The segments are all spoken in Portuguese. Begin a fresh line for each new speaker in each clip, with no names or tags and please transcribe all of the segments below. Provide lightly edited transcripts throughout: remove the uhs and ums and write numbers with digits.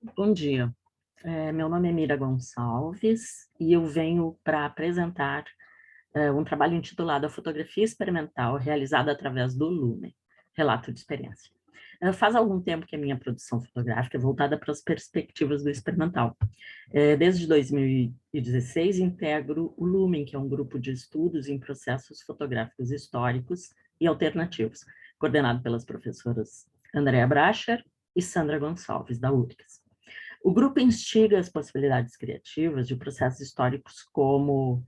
Bom dia, meu nome é Mira Gonçalves e eu venho para apresentar um trabalho intitulado A Fotografia Experimental realizada através do Lumen, Relato de Experiência. Faz algum tempo que a minha produção fotográfica é voltada para as perspectivas do experimental. Desde 2016 integro o Lumen, que é um grupo de estudos em processos fotográficos históricos e alternativos, coordenado pelas professoras Andréa Bracher e Sandra Gonçalves, da URGS. O grupo instiga as possibilidades criativas de processos históricos como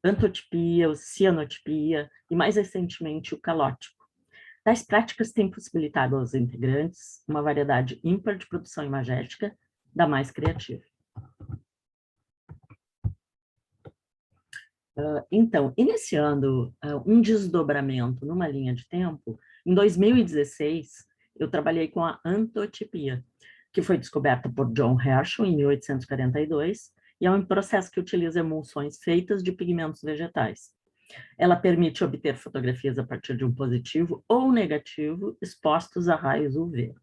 antotipia, o cianotipia e, mais recentemente, o calótipo. Tais práticas têm possibilitado aos integrantes uma variedade ímpar de produção imagética da mais criativa. Então, iniciando um desdobramento numa linha de tempo, em 2016, eu trabalhei com a antotipia, que foi descoberta por John Herschel em 1842, e é um processo que utiliza emulsões feitas de pigmentos vegetais. Ela permite obter fotografias a partir de um positivo ou negativo expostos a raios UV.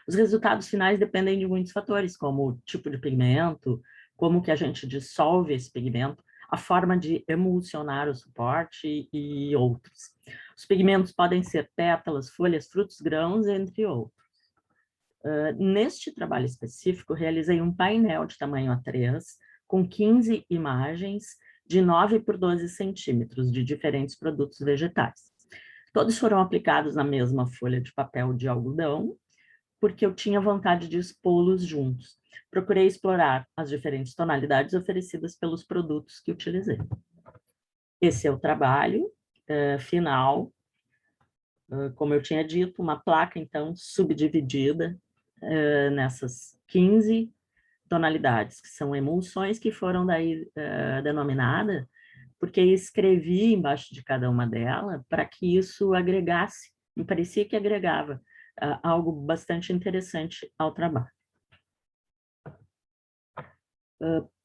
Os resultados finais dependem de muitos fatores, como o tipo de pigmento, como que a gente dissolve esse pigmento, a forma de emulsionar o suporte e outros. Os pigmentos podem ser pétalas, folhas, frutos, grãos, entre outros. Neste trabalho específico, realizei um painel de tamanho A3, com 15 imagens de 9 por 12 centímetros de diferentes produtos vegetais. Todos foram aplicados na mesma folha de papel de algodão, porque eu tinha vontade de expô-los juntos. Procurei explorar as diferentes tonalidades oferecidas pelos produtos que utilizei. Esse é o trabalho final, como eu tinha dito, uma placa, então, subdividida nessas 15 tonalidades, que são emulsões que foram daí denominadas, porque escrevi embaixo de cada uma delas para que isso agregasse, me parecia que agregava algo bastante interessante ao trabalho.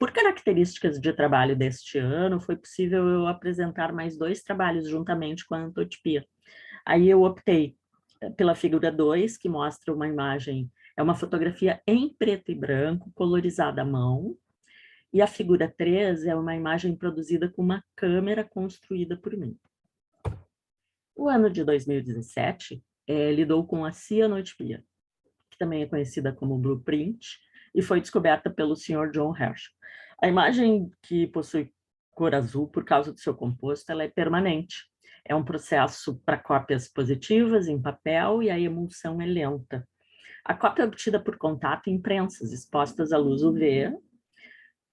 Por características de trabalho deste ano, foi possível eu apresentar mais 2 trabalhos juntamente com a antotipia. Aí eu optei pela figura 2, que mostra uma imagem, é uma fotografia em preto e branco, colorizada à mão, e a figura 3 é uma imagem produzida com uma câmera construída por mim. O ano de 2017 lidou com a cianotipia, que também é conhecida como blueprint, e foi descoberta pelo Sr. John Herschel. A imagem, que possui cor azul por causa do seu composto, ela é permanente. É um processo para cópias positivas em papel e a emulsão é lenta. A cópia é obtida por contato em prensas expostas à luz UV,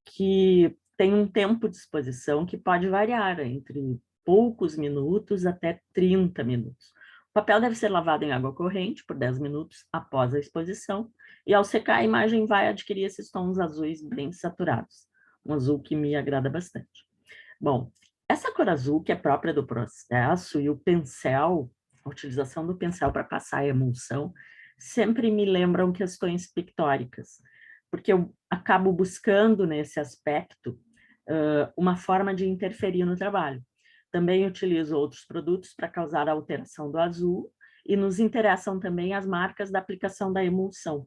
que tem um tempo de exposição que pode variar entre poucos minutos até 30 minutos. O papel deve ser lavado em água corrente por 10 minutos após a exposição, e ao secar a imagem vai adquirir esses tons azuis bem saturados, um azul que me agrada bastante. Bom, essa cor azul que é própria do processo e o pincel, a utilização do pincel para passar a emulsão, sempre me lembram questões pictóricas, porque eu acabo buscando nesse aspecto uma forma de interferir no trabalho. Também utilizo outros produtos para causar a alteração do azul e nos interessam também as marcas da aplicação da emulsão.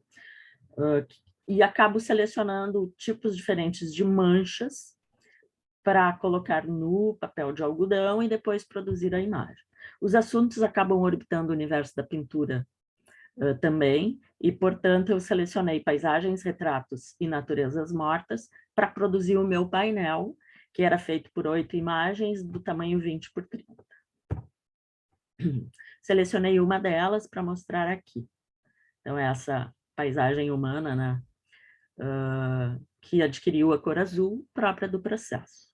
E acabo selecionando tipos diferentes de manchas para colocar no papel de algodão e depois produzir a imagem. Os assuntos acabam orbitando o universo da pintura também, e, portanto, eu selecionei paisagens, retratos e naturezas mortas para produzir o meu painel, que era feito por 8 imagens do tamanho 20 por 30. Selecionei uma delas para mostrar aqui. Então, essa paisagem humana, né, que adquiriu a cor azul própria do processo.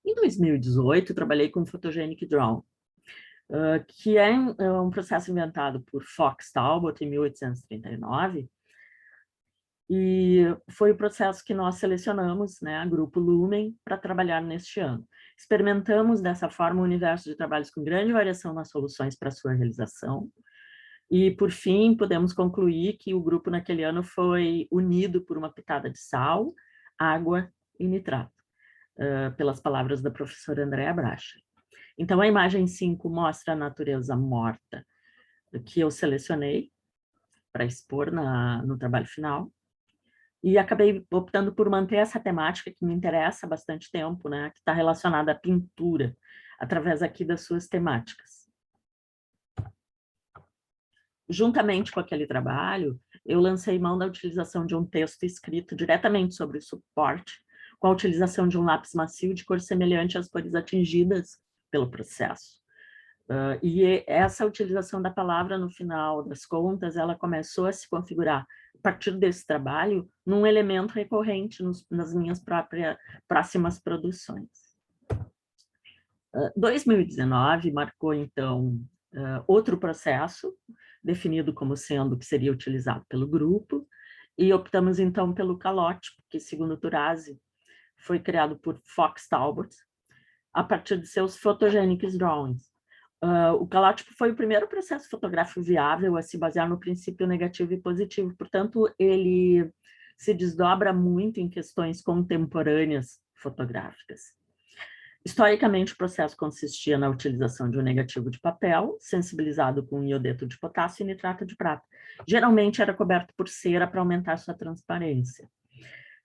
Em 2018, trabalhei com Photogenic Drawn, que é um processo inventado por Fox Talbot em 1839, e foi o processo que nós selecionamos, né, a Grupo Lumen, para trabalhar neste ano. Experimentamos dessa forma um universo de trabalhos com grande variação nas soluções para sua realização, e, por fim, podemos concluir que o grupo naquele ano foi unido por uma pitada de sal, água e nitrato, pelas palavras da professora Andréa Bracher. Então, a imagem 5 mostra a natureza morta que eu selecionei, para expor no trabalho final. E acabei optando por manter essa temática que me interessa há bastante tempo, né, que está relacionada à pintura, através aqui das suas temáticas. Juntamente com aquele trabalho, eu lancei mão da utilização de um texto escrito diretamente sobre o suporte, com a utilização de um lápis macio de cor semelhante às cores atingidas pelo processo. E essa utilização da palavra, no final das contas, ela começou a se configurar, a partir desse trabalho, num elemento recorrente nas minhas próximas produções. 2019 marcou, então, outro processo, definido como sendo o que seria utilizado pelo grupo, e optamos, então, pelo calótipo, que, segundo Turazi, foi criado por Fox Talbot, a partir de seus photogenic drawings. O calótipo foi o primeiro processo fotográfico viável a se basear no princípio negativo e positivo, portanto, ele se desdobra muito em questões contemporâneas fotográficas. Historicamente, o processo consistia na utilização de um negativo de papel, sensibilizado com iodeto de potássio e nitrato de prata. Geralmente era coberto por cera para aumentar sua transparência.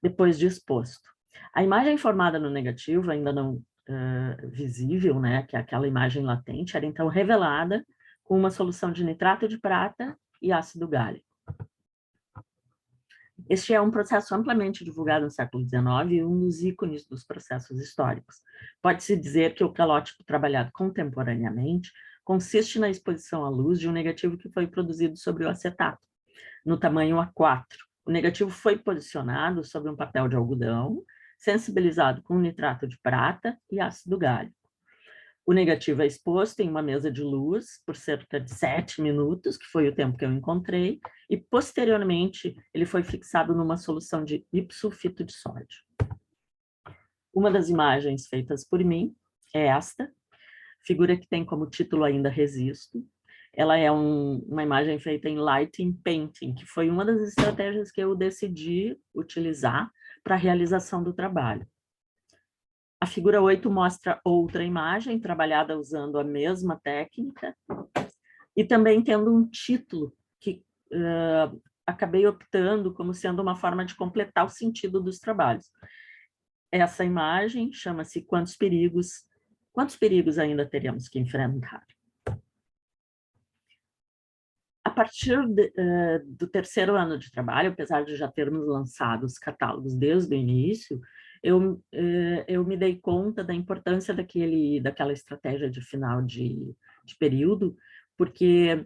Depois de exposto. A imagem formada no negativo, ainda não visível, né, que é aquela imagem latente, era então revelada com uma solução de nitrato de prata e ácido gálico. Este é um processo amplamente divulgado no século XIX e um dos ícones dos processos históricos. Pode-se dizer que o calótipo trabalhado contemporaneamente consiste na exposição à luz de um negativo que foi produzido sobre o acetato, no tamanho A4. O negativo foi posicionado sobre um papel de algodão, sensibilizado com nitrato de prata e ácido gálico. O negativo é exposto em uma mesa de luz por cerca de 7 minutos, que foi o tempo que eu encontrei, e posteriormente ele foi fixado numa solução de hipsulfito de sódio. Uma das imagens feitas por mim é esta, figura que tem como título ainda Resisto. Ela é uma imagem feita em lighting painting, que foi uma das estratégias que eu decidi utilizar para a realização do trabalho. A figura 8 mostra outra imagem, trabalhada usando a mesma técnica, e também tendo um título que acabei optando como sendo uma forma de completar o sentido dos trabalhos. Essa imagem chama-se Quantos perigos ainda teremos que enfrentar? A partir do terceiro ano de trabalho, apesar de já termos lançado os catálogos desde o início, eu me dei conta da importância daquela estratégia de final de período, porque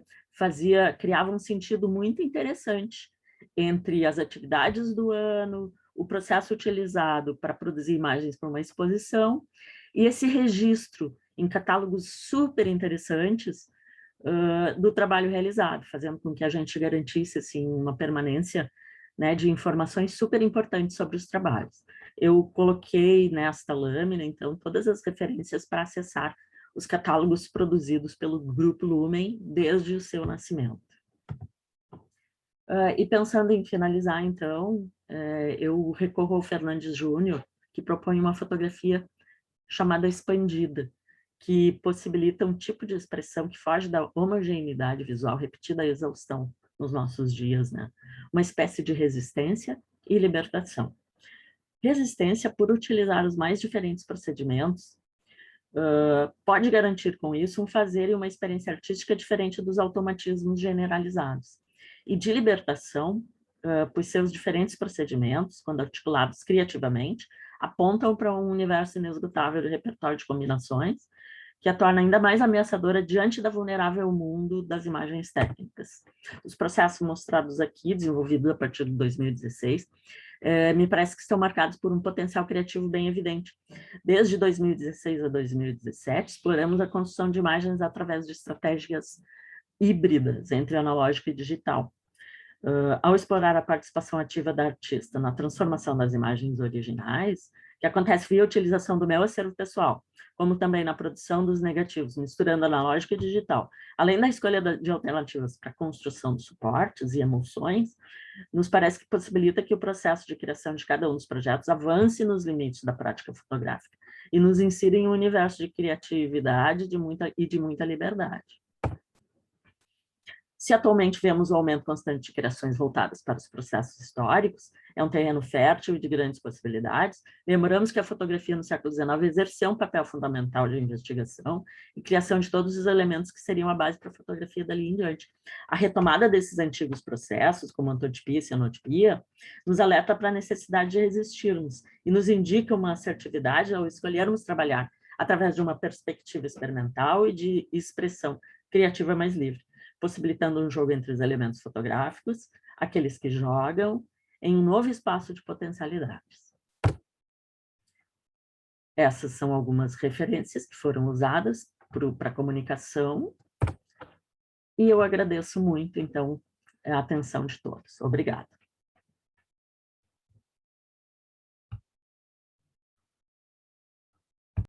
criava um sentido muito interessante entre as atividades do ano, o processo utilizado para produzir imagens para uma exposição, e esse registro em catálogos super interessantes do trabalho realizado, fazendo com que a gente garantisse assim, uma permanência, né, de informações super importantes sobre os trabalhos. Eu coloquei nesta lâmina, então, todas as referências para acessar os catálogos produzidos pelo Grupo Lumen desde o seu nascimento. E pensando em finalizar, então, eu recorro ao Fernandes Júnior, que propõe uma fotografia chamada expandida, que possibilita um tipo de expressão que foge da homogeneidade visual repetida à exaustão nos nossos dias, né? Uma espécie de resistência e libertação. Resistência por utilizar os mais diferentes procedimentos, pode garantir com isso um fazer e uma experiência artística diferente dos automatismos generalizados. E de libertação, pois seus diferentes procedimentos, quando articulados criativamente, apontam para um universo inesgotável de repertório de combinações, que a torna ainda mais ameaçadora diante da vulnerável mundo das imagens técnicas. Os processos mostrados aqui, desenvolvidos a partir de 2016, me parece que estão marcados por um potencial criativo bem evidente. Desde 2016 a 2017, exploramos a construção de imagens através de estratégias híbridas entre analógico e digital. Ao explorar a participação ativa da artista na transformação das imagens originais, que acontece via utilização do meu acervo pessoal, como também na produção dos negativos, misturando analógico e digital, além da escolha de alternativas para a construção de suportes e emulsões, nos parece que possibilita que o processo de criação de cada um dos projetos avance nos limites da prática fotográfica e nos insira em um universo de criatividade e de muita liberdade. Se atualmente vemos o aumento constante de criações voltadas para os processos históricos, é um terreno fértil e de grandes possibilidades. Lembramos que a fotografia no século XIX exerceu um papel fundamental de investigação e criação de todos os elementos que seriam a base para a fotografia dali em diante. A retomada desses antigos processos, como a antotipia e cianotipia, nos alerta para a necessidade de resistirmos e nos indica uma assertividade ao escolhermos trabalhar através de uma perspectiva experimental e de expressão criativa mais livre, possibilitando um jogo entre os elementos fotográficos, aqueles que jogam, em um novo espaço de potencialidades. Essas são algumas referências que foram usadas para a comunicação, e eu agradeço muito, então, a atenção de todos. Obrigada.